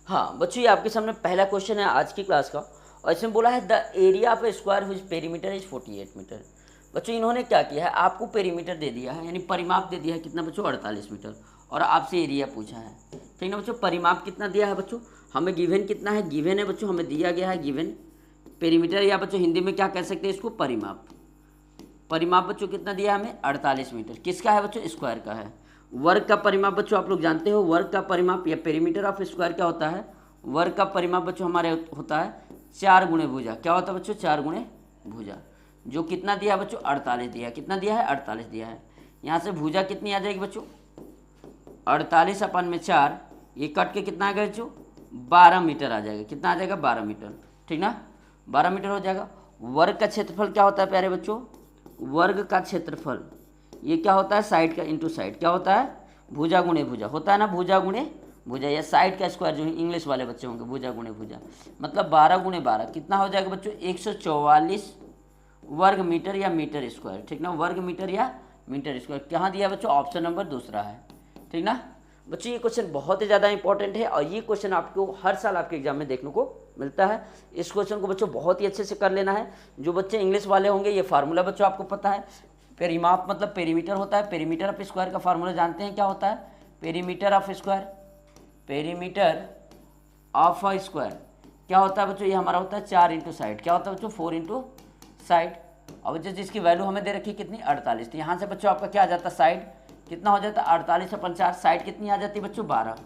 हाँ बच्चों, ये आपके सामने पहला क्वेश्चन है आज की क्लास का, और इसमें बोला है the area of a square whose perimeter is 48 metre. बच्चों इन्होंने क्या किया है, आपको पेरीमीटर दे दिया है, यानी परिमाप दे दिया है कितना बच्चों, 48 मीटर, और आपसे एरिया पूछा है। ठीक ना बच्चों, परिमाप कितना दिया है बच्चों, हमें गिवन कितना है, गिवन है बच्चों, हमें दिया गया है गिवन पेरीमीटर, या बच्चों हिंदी में क्या कह सकते हैं इसको, परिमाप। परिमाप बच्चों कितना दिया है हमें, 48 मीटर। किसका है बच्चों, स्क्वायर का है। वर्ग का परिमाप बच्चों आप लोग जानते हो, वर्ग का परिमाप या पेरीमीटर ऑफ स्क्वायर क्या होता है, वर्ग का परिमाप बच्चों हमारे होता है 4 गुणे भुजा। क्या होता है बच्चों, 4 गुणे भुजा, जो कितना दिया है बच्चों, 48 दिया है। कितना दिया है, 48 दिया है। यहाँ से भुजा कितनी आ जाएगी बच्चों, 48 अपन में 4, ये कट के कितना आ गया बच्चों, 12 मीटर आ जाएगा। कितना आ जाएगा, 12 मीटर। ठीक ना, 12 मीटर हो जाएगा। वर्ग का क्षेत्रफल क्या होता है प्यारे बच्चों, वर्ग का क्षेत्रफल ये क्या होता है, साइड का इंटू साइड। क्या होता है, भुजा गुणे भुजा होता है ना, भुजा गुणे भुजा, या साइड का स्क्वायर जो इंग्लिश वाले बच्चे होंगे, भुजा गुणे भुजा, मतलब 12 गुणे 12 कितना हो जाएगा बच्चों, 144 वर्ग मीटर या मीटर स्क्वायर। ठीक ना, वर्ग मीटर या मीटर स्क्वायर कहाँ दिया बच्चों, ऑप्शन नंबर दूसरा है। ठीक ना बच्चों, ये क्वेश्चन बहुत ही ज़्यादा इंपॉर्टेंट है, और ये क्वेश्चन आपको हर साल आपके एग्जाम में देखने को मिलता है। इस क्वेश्चन को बच्चों बहुत ही अच्छे से कर लेना है। जो बच्चे इंग्लिश वाले होंगे, ये फार्मूला बच्चों आपको पता है, पेरीमाप मतलब पेरीमीटर होता है, पेरीमीटर ऑफ स्क्वायर का फार्मूला जानते हैं क्या होता है, perimeter of square, perimeter of a square क्या होता है बच्चों, ये हमारा होता है 4 इंटू साइड। क्या होता है बच्चों, 4 इंटू साइड। और बच्चों जिसकी वैल्यू हमें दे रखी है कितनी, 48, तो यहाँ से बच्चों आपका क्या आ जाता है, साइड कितना हो जाता है, 48 अपन 4, साइड कितनी आ जाती है बच्चों, 12।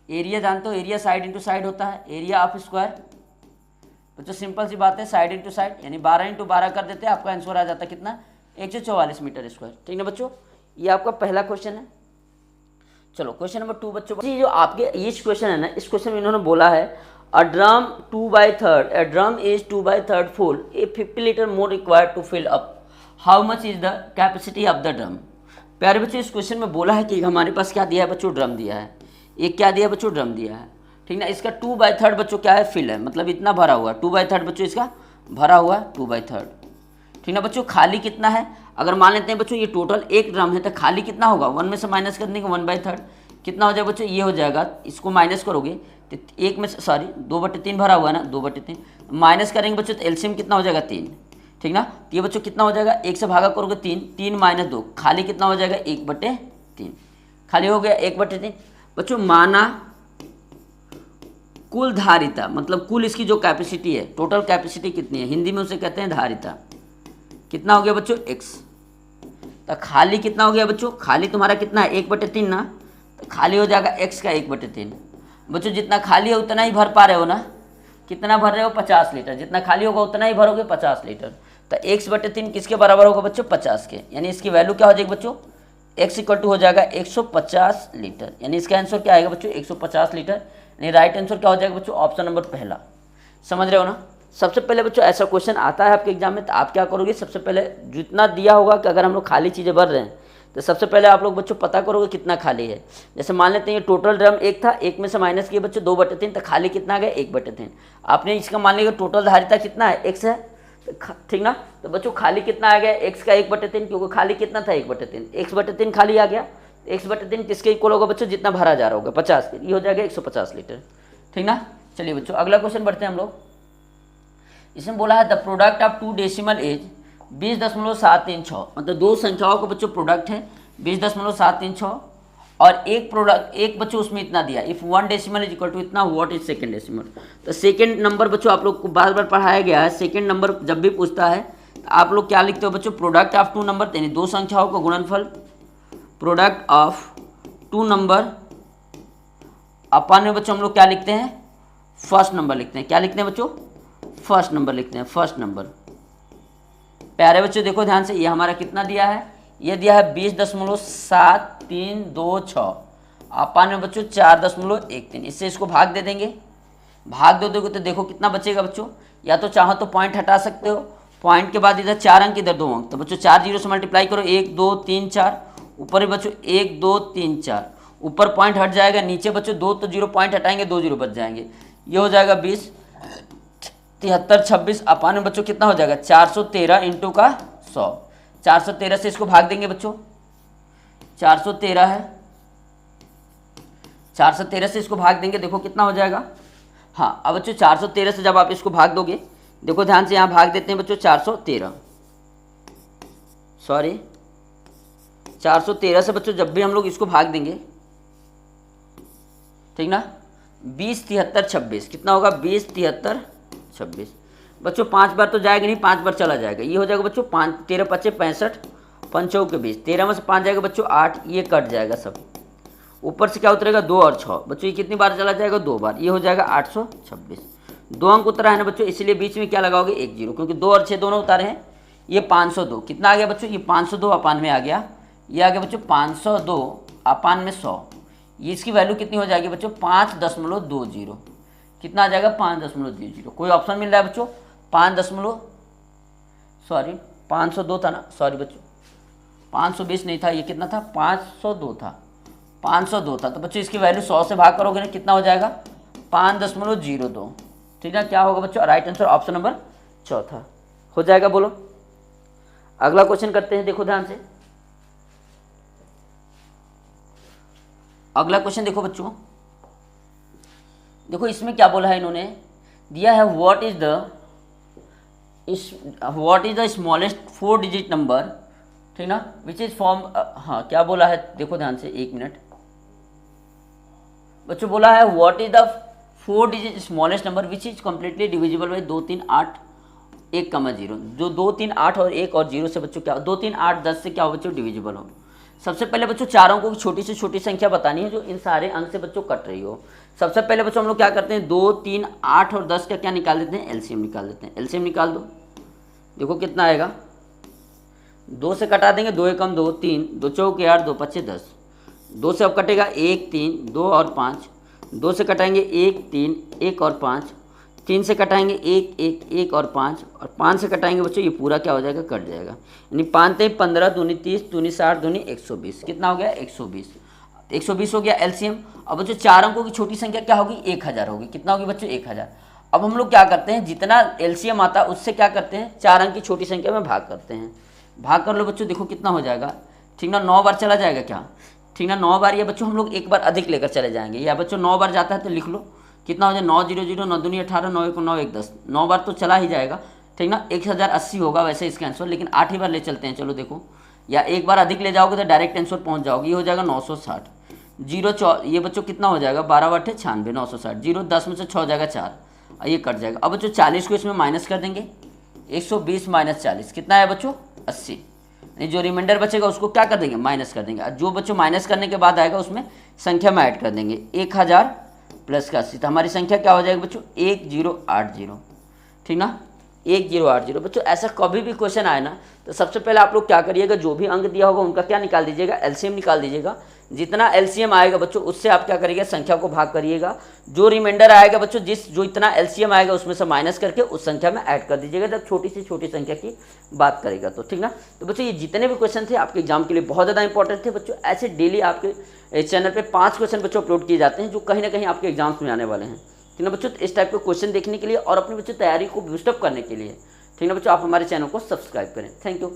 एरिया जानते हो, एरिया साइड इंटू साइड होता है, एरिया ऑफ स्क्वायर बच्चों सिंपल सी बात है, साइड इंटू साइड, यानी 12 इंटू 12 कर देते हैं, आपका आंसर आ जाता है कितना, 144 मीटर स्क्वायर। ठीक ना बच्चों, ये आपका पहला क्वेश्चन है। चलो क्वेश्चन नंबर 2 बच्चों, ये जो आपके इस क्वेश्चन है ना, इस क्वेश्चन में इन्होंने बोला है a drum 2/3, a drum is 2/3 full, a 50 litre more required to fill up, how much is the capacity of the drum. प्यारे बच्चों, इस क्वेश्चन में बोला है कि हमारे पास क्या दिया है बच्चों, ड्रम दिया है। एक क्या दिया बच्चों, ड्रम दिया है। ठीक ना, इसका 2/3 बच्चों क्या है, फिल है, मतलब इतना भरा हुआ है, 2/3 बच्चों इसका भरा हुआ है, 2/3। ठीक ना बच्चों, खाली कितना है, अगर मान लेते हैं बच्चों ये टोटल एक ड्रम है, तो खाली कितना होगा, 1 में से माइनस कर देंगे 1/3, कितना हो जाएगा बच्चों, ये हो जाएगा, इसको माइनस करोगे तो 1 में से सॉरी 2/3 भरा हुआ है ना, 2/3 माइनस करेंगे बच्चों तो एलसीएम कितना हो जाएगा, 3। ठीक ना, तो ये बच्चों कितना हो जाएगा, 1 से भागा करोगे 3, 3 - 2, खाली कितना हो जाएगा, 1/3, खाली हो गया 1/3। बच्चों माना कुल धारिता, मतलब कुल इसकी जो कैपेसिटी है, टोटल कैपेसिटी कितनी है, हिंदी में उसे कहते हैं धारिता, कितना हो गया बच्चों, x। तो खाली कितना हो गया बच्चों, खाली तुम्हारा कितना है, 1/3 ना, तो खाली हो जाएगा x का 1/3। बच्चों जितना खाली है उतना ही भर पा रहे हो ना, कितना भर रहे हो, 50 लीटर, जितना खाली होगा उतना ही भरोगे, 50 लीटर। तो x/3 किसके बराबर होगा बच्चों, 50 के, यानी इसकी वैल्यू क्या हो जाएगी बच्चों, x = हो जाएगा 150 लीटर, यानी इसका आंसर क्या आएगा बच्चों, 150 लीटर, यानी राइट आंसर क्या हो जाएगा बच्चों, ऑप्शन नंबर पहला। समझ रहे हो ना। सबसे पहले बच्चों ऐसा क्वेश्चन आता है आपके एग्जाम में, तो आप क्या करोगे, सबसे पहले जितना दिया होगा कि अगर हम लोग खाली चीज़ें भर रहे हैं, तो सबसे पहले आप लोग बच्चों पता करोगे कितना खाली है। जैसे मान लेते हैं ये टोटल ड्रम एक था, 1 में से माइनस किए बच्चों 2/3, तो खाली कितना आ गया, 1/3। आपने इसका मान लिया टोटल धारिता कितना है, x है, ठीक ना, तो बच्चों खाली कितना आ गया, x का 1/3, क्योंकि खाली कितना था, 1/3, x/3 खाली आ गया, x/3 किसके इक्वल होगा बच्चों, जितना भरा जा रहा होगा 50 के, ये हो जाएगा 150 लीटर। ठीक ना, चलिए बच्चों अगला क्वेश्चन बढ़ते हैं हम लोग। इसमें बोला है the product of 2 decimal is 20.736, मतलब दो संख्याओं का बच्चों प्रोडक्ट है 20.736, और एक प्रोडक्ट एक बच्चों उसमें इतना दिया, if 1 decimal is equal to इतना, व्हाट इज सेकंड डेसिमल। तो सेकंड नंबर बच्चों आप लोग को बार बार पढ़ाया गया है, सेकंड नंबर जब भी पूछता है तो आप लोग क्या लिखते हो बच्चों, प्रोडक्ट ऑफ 2 नंबर, यानी दो संख्याओं का गुणनफल, प्रोडक्ट ऑफ 2 नंबर अपन में बच्चों हम लोग क्या लिखते हैं, फर्स्ट नंबर लिखते हैं। क्या लिखते हैं बच्चों, फर्स्ट नंबर लिखते हैं, फर्स्ट नंबर। प्यारे बच्चों देखो ध्यान से, ये हमारा कितना दिया है, ये दिया है 20.7326, अपन में बच्चों 4.13, इससे इसको भाग दे देंगे, भाग दे दोगे तो देखो कितना बचेगा बच्चों, या तो चाहो तो पॉइंट हटा सकते हो, पॉइंट के बाद इधर 4 अंक इधर 2 अंक, तो बच्चों 4 जीरो से मल्टीप्लाई करो, 1 2 3 4, ऊपर ही बच्चों 1 2 3 4, ऊपर पॉइंट हट जाएगा, नीचे बच्चों 2 तो जीरो पॉइंट हटाएंगे, 2 जीरो बच जाएंगे, ये हो जाएगा 20 73 26, अपन में बच्चों कितना हो जाएगा, 413 इंटू का 100, 413 से इसको भाग देंगे बच्चों, 413 है, 413 से इसको भाग देंगे, देखो कितना हो जाएगा। हाँ अब बच्चों 413 से जब आप इसको भाग दोगे, देखो ध्यान से यहाँ भाग देते हैं बच्चों 413 से बच्चों जब भी हम लोग इसको भाग देंगे, ठीक ना, 20 73 26 कितना होगा, 20 73 26 बच्चों 5 बार तो जाएगा नहीं, 5 बार चला जाएगा, ये हो जाएगा बच्चों 5 13 25 65 5 के 20, 13 में से 5 जाएगा बच्चों 8, ये कट जाएगा सब, ऊपर से क्या उतरेगा 2 और 6 बच्चों, ये कितनी बार चला जाएगा 2 बार, ये हो जाएगा 826। 2 अंक उतरा है ना बच्चों, इसलिए बीच में क्या लगाओगे 1 0, क्योंकि 2 और 6 दोनों उतारे हैं। ये 502 कितना आ गया बच्चों, ये 502 अपान में आ गया, ये आ गया बच्चों 502 अपान में 100, ये इसकी वैल्यू कितनी हो जाएगी बच्चों 5.20, कितना आ जाएगा 5.20। कोई ऑप्शन मिल रहा है बच्चों 502 था ना, सॉरी बच्चों 520 नहीं था, ये कितना था 502 था, 502 था। तो बच्चों इसकी वैल्यू 100 से भाग करोगे ना, कितना हो जाएगा 5.02, ठीक है। क्या होगा बच्चों, राइट आंसर ऑप्शन नंबर चौथा हो जाएगा। बोलो अगला क्वेश्चन करते हैं, देखो ध्यान से। अगला क्वेश्चन देखो बच्चों, देखो इसमें क्या बोला है, इन्होंने दिया है what is the smallest 4 digit number, ठीक ना, विच इज फॉर्म, हाँ क्या बोला है देखो ध्यान से, 1 मिनट बच्चों, बोला है what is the 4 digit smallest number which is completely divisible by 2 3 8 1, 0, जो 2 3 8 और 1 और 0 से बच्चों क्या 2 3 8 10 से क्या हो बच्चों डिविजिबल हो। सबसे पहले बच्चों 4 अंकों की छोटी से छोटी संख्या बतानी है जो इन सारे अंक से बच्चों कट रही हो। सबसे पहले बच्चों हम लोग क्या करते हैं, 2 3 8 और 10 का क्या निकाल देते हैं, एलसीएम निकाल देते हैं। एलसीएम निकाल दो, देखो कितना आएगा, 2 से कटा देंगे, 2 एकम 2 3, 2 चौके 8, 2 पच्चे 10, 2 से अब कटेगा 1 3 2 और 5, 2 से कटाएंगे 1 3 1 और 5, 3 से कटाएंगे 1 1 1 और 5, और 5 से कटाएंगे बच्चों ये पूरा क्या हो जाएगा, कट जाएगा। यानी 5 3 15 दूनी 30 दूनी 60 दूनी 120, कितना हो गया 120, 120 हो गया एलसीएम। अब बच्चों 4 अंकों की छोटी संख्या क्या होगी, 1000 होगी, कितना होगी बच्चों 1000। अब हम लोग क्या करते हैं, जितना एलसीएम आता है उससे क्या करते हैं, 4 अंक की छोटी संख्या में भाग करते हैं। भाग कर लो बच्चों, देखो कितना हो जाएगा, ठीक ना, 9 बार चला जाएगा क्या, ठीक ना, 9 बार, या बच्चों हम लोग एक बार अधिक लेकर चले जाएंगे, या बच्चों 9 बार जाता है तो लिख लो कितना हो जाए, 9 0 0 9 दूनी 18 9 1 9 1 10, 9 बार तो चला ही जाएगा, ठीक ना, 1080 होगा वैसे इसका आंसर, लेकिन 8 ही बार ले चलते हैं, चलो देखो, या एक बार अधिक ले जाओगे तो डायरेक्ट आंसर पहुंच जाओगे, ये हो जाएगा 960। 0 ये बच्चों कितना हो जाएगा, 12 8 96, 960, 0 10 में से 6 जाएगा 4, ये कट जाएगा। अब बच्चों 40 को इसमें माइनस कर देंगे, 120 माइनस 40 कितना है बच्चों 80, नहीं जो रिमाइंडर बचेगा उसको क्या कर देंगे, माइनस कर देंगे। जो बच्चों माइनस करने के बाद आएगा उसमें संख्या में ऐड कर देंगे, 1000 प्लस का 80, तो हमारी संख्या क्या हो जाएगी बच्चों 1080, ठीक ना, 1080। बच्चों ऐसा कभी भी क्वेश्चन आए ना तो सबसे पहले आप लोग क्या करिएगा, जो भी अंक दिया होगा उनका क्या निकाल दीजिएगा, एलसीएम निकाल दीजिएगा। जितना एलसीएम आएगा बच्चों उससे आप क्या करिएगा, संख्या को भाग करिएगा, जो रिमाइंडर आएगा बच्चों जो इतना एलसीएम आएगा उसमें से माइनस करके उस संख्या में ऐड कर दीजिएगा जब छोटी से छोटी संख्या की बात करेगा तो, ठीक ना। तो बच्चों ये जितने भी क्वेश्चन थे आपके एग्जाम के लिए बहुत ज़्यादा इंपॉर्टेंट थे बच्चों। ऐसे डेली आपके चैनल पर 5 क्वेश्चन बच्चों अपलोड किए जाते हैं जो कहीं ना कहीं आपके एग्जाम्स में आने वाले हैं, ठीक ना बच्चों। इस टाइप के क्वेश्चन देखने के लिए और अपनी बच्चों तैयारी को बूस्टअप करने के लिए, ठीक ना बच्चों, आप हमारे चैनल को सब्सक्राइब करें। Thank you.